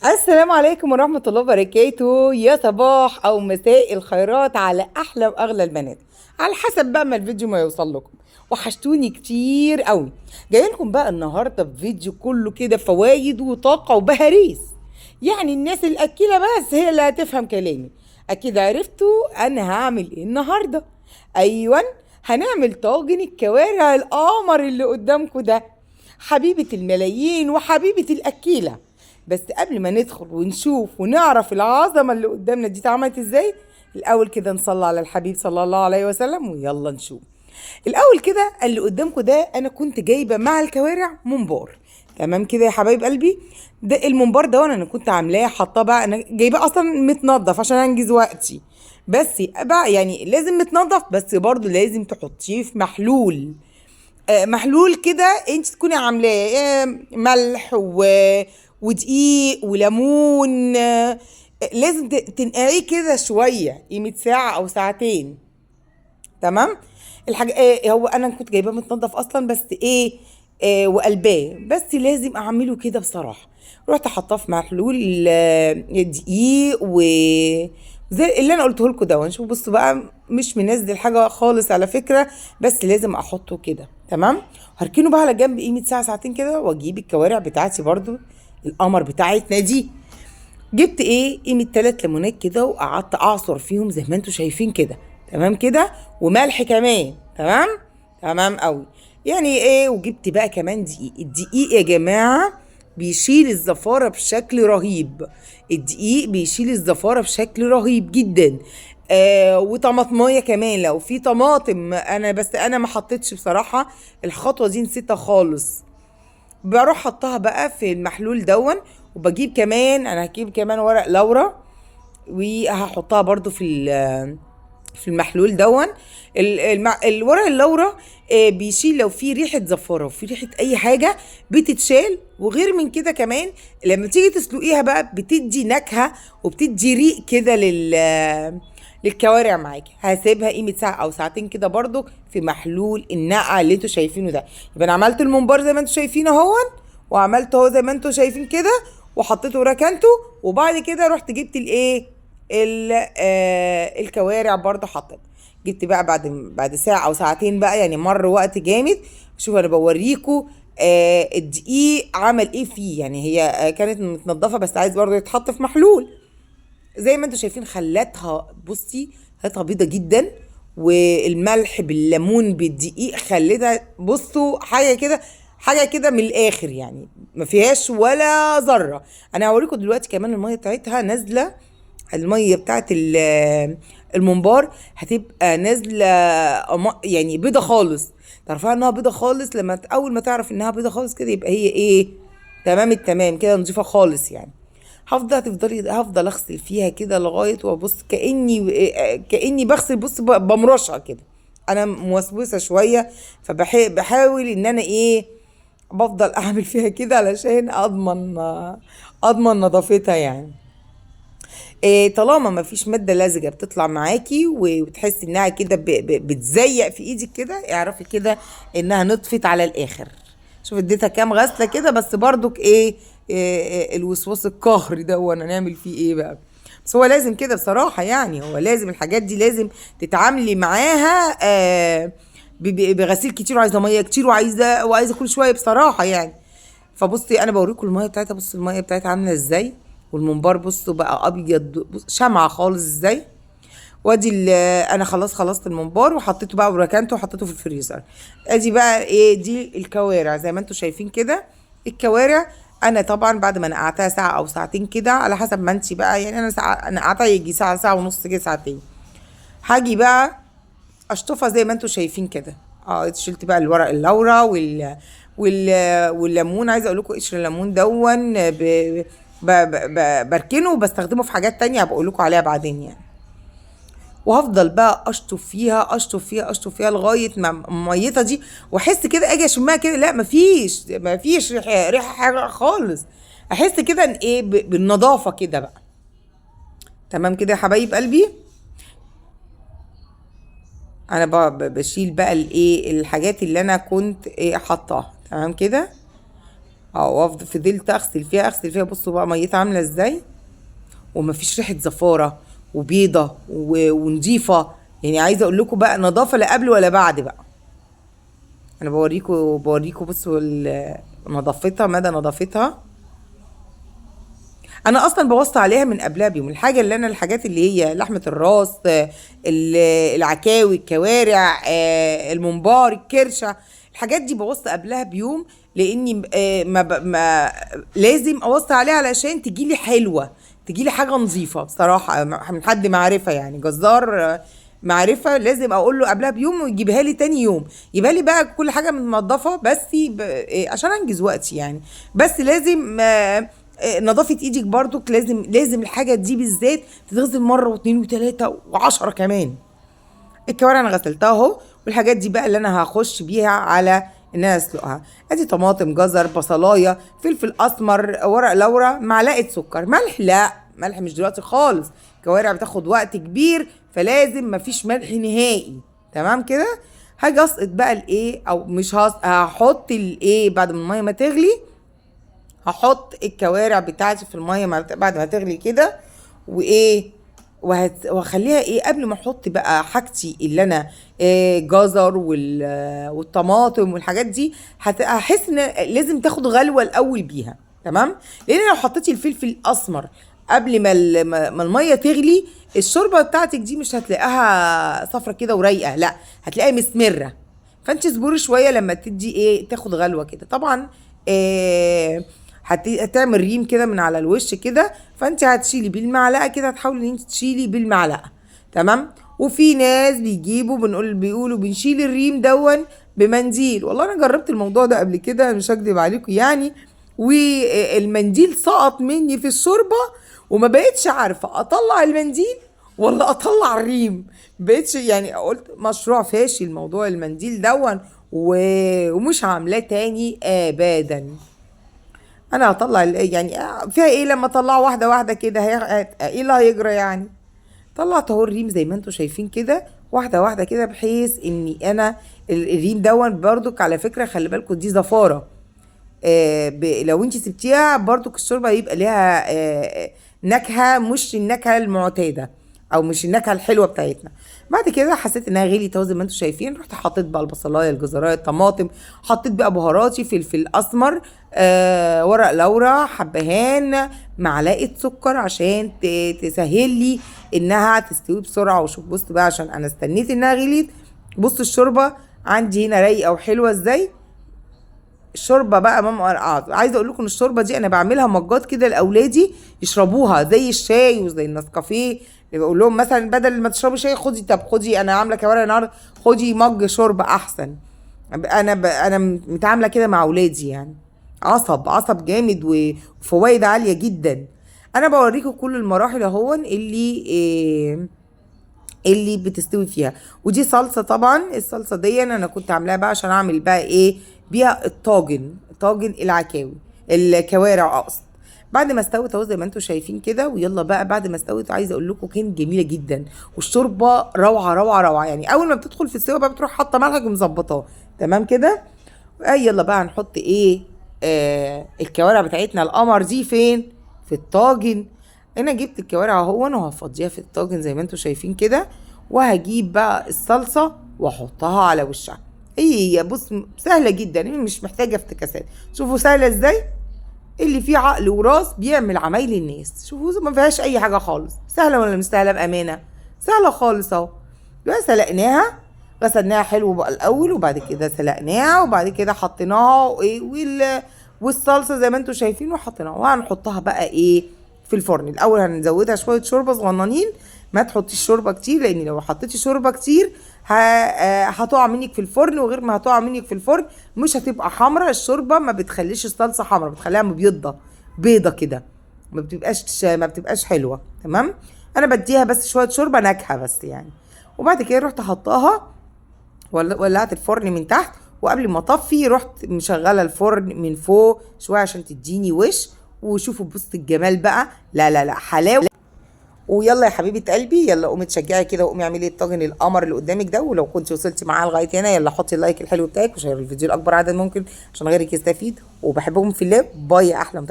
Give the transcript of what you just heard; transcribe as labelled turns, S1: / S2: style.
S1: السلام عليكم ورحمة الله وبركاته، يا صباح أو مساء الخيرات على أحلى وأغلى البنات، على حسب بقى ما الفيديو ما يوصل لكم. وحشتوني كتير قوي. جاي لكم بقى النهاردة بفيديو كله كده فوايد وطاقة وبهاريس. يعني الناس الأكيلة بس هي اللي هتفهم كلامي. أكيد عرفتوا أنا هعمل إيه النهاردة. أيوة، هنعمل طاجن الكوارع القمر اللي قدامكم ده، حبيبة الملايين وحبيبة الأكيلة. بس قبل ما ندخل ونشوف ونعرف العظمة اللي قدامنا دي اتعملت ازاي، الأول كده نصلي على الحبيب صلى الله عليه وسلم ويلا نشوف. الأول كده اللي قدامكم ده أنا كنت جايبة مع الكوارع ممبار. تمام كده يا حبايب قلبي. ده الممبار ده انا كنت عاملاه حاطاه بقى، انا جايباه اصلا متنضف عشان انجز وقتي. بس بقى يعني لازم متنضف، بس برضو لازم تحطيه في محلول. محلول كده انت تكوني عاملاه ملح ودقيق وليمون. لازم تنقعيه كده شويه، قيمه ساعه او ساعتين. تمام. الحاجه هو انا كنت جايباه متنضف اصلا، بس ايه، وقلباه، بس لازم اعمله كده بصراحه. رحت حطاه في محلول دقيق زي اللي انا قلته لكم ده. ونشوف بصوا بقى، مش منزل حاجه خالص على فكره، بس لازم احطه كده. تمام. هركنه بقى على جنب قيمه ساعه ساعتين كده، واجيب الكوارع بتاعتي برضو القمر بتاعتنا دي. جبت ايه، قيمة 3 ليمونات كده، وقعدت اعصر فيهم زي ما انتوا شايفين كده. تمام كده. وملح كمان. تمام. تمام قوي. يعني ايه، وجبت بقى كمان دقيق. الدقيق يا جماعة بيشيل الزفارة بشكل رهيب. الدقيق بيشيل الزفارة بشكل رهيب جدا. وطماطمايه كمان لو في طماطم، بس انا ما حطيتش بصراحة. الخطوة دي نسيتها خالص. بروح حطها بقى في المحلول دون. وبجيب كمان، انا هجيب كمان ورق لورا، وهحطها برضو في المحلول دون. الورق اللورا بيشيل لو في ريحة زفارة وفي ريحة اي حاجة، بتتشال. وغير من كده كمان، لما تيجي تسلقيها بقى بتدي نكهة وبتدي ريق كده للكوارع معاكي. هسيبها قيمة ساعة او ساعتين كده برضو في محلول النقع اللي انتوا شايفينه ده. يبقى انا عملت الممبار زي ما انتوا شايفين اهون، وعملته اهو زي ما انتوا شايفين كده، وحطيته وركنته. وبعد كده رحت جبت الايه، الكوارع برضو حطيت. جبت بقى بعد ساعة او ساعتين بقى، يعني مر وقت جامد. شوف انا بوريكوا الدقيق عمل ايه فيه. يعني هي كانت متنضفة، بس عايز برضو يتحط في محلول زي ما انتوا شايفين. خلتها بصي، خلتها بيضة جدا. والملح بالليمون بالدقيق خلتها بصوا حاجة كده، حاجة كده من الآخر، يعني ما فيهاش ولا ذرة. أنا هوريكم دلوقتي كمان المية بتاعتها نازلة. المية بتاعت الممبار هتبقى نازلة يعني بيضة خالص. تعرفها انها بيضة خالص، لما اول ما تعرف انها بيضة خالص كده يبقى هي ايه، تمام التمام كده، نضيفة خالص يعني. هفضل اغسل فيها كده لغايه وابص كاني بغسل، بص بمرشها كده. انا موسوسه شويه، فبحاول ان انا ايه، بفضل اعمل فيها كده علشان اضمن نظافتها يعني. إيه، طالما ما فيش ماده لزجه بتطلع معاكي وتحسي انها كده بتزيق في ايدك كده، اعرفي كده انها نطفت على الاخر. شوف اديتها كام غسله كده، بس برضك ايه، الوسواس القهري ده وانا نعمل فيه ايه بقى. بس هو لازم كده بصراحه، يعني هو لازم الحاجات دي لازم تتعاملي معاها بغسيل كتير، وعايزه ميه كتير، وعايزه كل شويه بصراحه يعني. فبصي انا بوريكم الميه بتاعتها، بصوا الميه بتاعتها عامله ازاي. والممبار بصوا بقى ابيض، شمعة خالص ازاي. وادي انا خلصت الممبار وحطيته بقى وركنته وحطيته في الفريزر. ادي بقى ايه، دي الكوارع زي ما انتم شايفين كده. الكوارع انا طبعا بعد ما نقعتها ساعه او ساعتين كده على حسب ما انت بقى، يعني انا ساعه نقعتها يجي ساعه، ساعه ونص كده، ساعتين. هاجي بقى اشطفها زي ما انتم شايفين كده. شلت بقى الورق اللورا والليمون. عايزه اقول لكم قشر الليمون دون بركنه وبستخدمه في حاجات تانية هبقول لكم عليها بعدين يعني. وهفضل بقى اشطف فيها لغايه ما ميتها دي، واحس كده اجي اشمها كده، لا مفيش ريحه حاجه خالص. احس كده ان ايه، بالنظافه كده بقى. تمام كده يا حبايب قلبي. انا بشيل بقى الايه، الحاجات اللي انا كنت ايه حطاها. تمام كده. فضلت اغسل فيها. بصوا بقى ميتها عامله ازاي، ومفيش ريحه زفاره، وبيضه ونضيفه. يعني عايزه اقول لكم بقى نظافه لا قبل ولا بعد بقى. انا بوريكم بصوا نظافتها، مدى نظافتها. انا اصلا بوصي عليها من قبلها بيوم. الحاجات اللي هي لحمه الراس، العكاوي، الكوارع، الممبار، الكرشه، الحاجات دي بوصي قبلها بيوم، لاني ما لازم اوصي عليها علشان تجيلي حلوه، تجيلي حاجه نظيفه بصراحه من حد معرفه، يعني جزار معرفه. لازم اقول له قبلها بيوم ويجيبها لي تاني يوم، يبقى لي بقى كل حاجه متنضفه، بس عشان انجز وقتي يعني. بس لازم نظافة ايدك برضك، لازم الحاجة دي بالذات تتغسل مرة واثنين وثلاثة وعشرة كمان. الكوارع انا غسلتها اهو، والحاجات دي بقى اللي انا هخش بيها على ان انا اسلقها. ادي طماطم، جزر، بصلايه، فلفل اسمر، ورق لورا، معلقه سكر، ملح لا، ملح مش دلوقتي خالص، الكوارع بتاخد وقت كبير، فلازم مفيش ملح نهائي. تمام كده. هاجي اسقط بقى الايه، او مش هحط الايه بعد ما الميه ما تغلي. هحط الكوارع بتاعتي في الميه بعد ما تغلي كده، وايه، وهخليها ايه قبل ما احط بقى حاجتي اللي انا جزر والطماطم والحاجات دي. هحس ان لازم تاخد غلوه الاول بيها. تمام. لان لو حطيتي الفلفل الاسمر قبل ما الميه تغلي، الشوربه بتاعتك دي مش هتلاقيها صفرة كده ورايقه، لا هتلاقيها مسمره. فانت اصبري شويه لما تدي ايه، تاخد غلوه كده. طبعا هتعمل ريم كده من على الوش كده، فانت هتشيلي بالمعلقه كده، هتحاولي ان انت تشيلي بالمعلقه. تمام. وفي ناس بيقولوا بنشيل الريم دون بمنديل. والله انا جربت الموضوع ده قبل كده، مش هكدب عليكم يعني، والمنديل سقط مني في الشوربه، وما بقتش عارفه اطلع المنديل ولا اطلع الريم. بقتش يعني، قلت مشروع فاشل موضوع المنديل دون، ومش عاملاه تاني ابدا. انا هطلع يعني فيها ايه لما اطلعه واحده واحده كده، ايه اللي هيجرى يعني. طلعت اهو الريم زي ما انتم شايفين كده، واحده واحده كده، بحيث اني انا الريم دون برضك على فكره خلي بالكم دي زفاره. لو انت سبتيها برضك الشوربه يبقى ليها نكهه، مش النكهه المعتاده، او مش النكهه الحلوه بتاعتنا. بعد كده حسيت انها غليت اهو زي ما انتم شايفين، رحت حطيت بقى البصلايه، الجزرايه، الطماطم، حطيت بقى بهاراتي، فلفل اسمر، ورق لورا، حبهان، معلقه سكر عشان تسهل لي انها تستوي بسرعه. وشوف بصوا بقى، عشان انا استنيت انها غليت. بصوا الشوربه عندي هنا رايقه وحلوه ازاي. الشوربه بقى ماما عايزه اقول لكم الشوربه دي انا بعملها مجات كده لاولادي يشربوها زي الشاي وزي النسكافيه. بقول لهم مثلا بدل ما تشربوا شاي، خدي انا عامله كوارع النهارده، خدي مج شوربه احسن. انا متعامله كده مع اولادي يعني، عصب جامد وفوائد عاليه جدا. انا بوريكم كل المراحل اهون اللي بتستوي فيها. ودي صلصه طبعا، الصلصه دي انا كنت عاملاها بقى عشان اعمل بقى ايه بيها طاجن العكاوي، الكوارع اقصد. بعد ما استوت اهو زي ما انتم شايفين كده، ويلا بقى بعد ما استوت عايزه اقول لكم كانت جميله جدا، والشوربه روعه روعه روعه. يعني اول ما بتدخل في السوا بقى بتروح حاطه ملحك ومظبطاه. تمام كده. يلا بقى هنحط ايه، الكوارع بتاعتنا القمر دي فين، في الطاجن. انا جبت الكوارع اهو وهفضيها في الطاجن زي ما انتم شايفين كده، وهجيب بقى الصلصه واحطها على وشها. هي بص سهله جدا، مش محتاجه افتكاسات. شوفوا سهله ازاي، اللي فيه عقل وراس بيعمل عمايل الناس. شوفوا ما فيهاش اي حاجه خالص. سهله ولا مش سهله؟ بامانه سهله خالص اهو. بقى سلقناها، غسلناها حلو بقى الاول، وبعد كده سلقناها، وبعد كده حطيناها والصلصه زي ما انتم شايفين وحطيناها. وهنحطها بقى ايه في الفرن. الاول هنزودها شويه شوربه صغننين، ما تحطيش شوربه كتير، لان لو حطيتي شوربه كتير هتقع منك في الفرن، وغير ما هتقع منك في الفرن مش هتبقى حمرا. الشوربه ما بتخليش الصلصه حمرا، بتخليها مبيضه، بيضه كده، ما بتبقاش حلوه. تمام. انا بديها بس شويه شوربه نكهه بس يعني. وبعد كده رحت حطاها، ولعت الفرن من تحت، وقبل ما اطفي رحت مشغله الفرن من فوق شويه عشان تديني وش. وشوفوا بص الجمال بقى، لا لا لا حلاوه. ويلا يا حبيبه قلبي، يلا قومي تشجعي كده وقومي اعملي الطاجن القمر اللي قدامك ده. ولو كنت وصلتي معاه لغايه هنا يلا حطي اللايك الحلو بتاعك وشيري الفيديو لاكبر عدد ممكن عشان غيرك يستفيد. وبحبكم في الله. باي يا احلى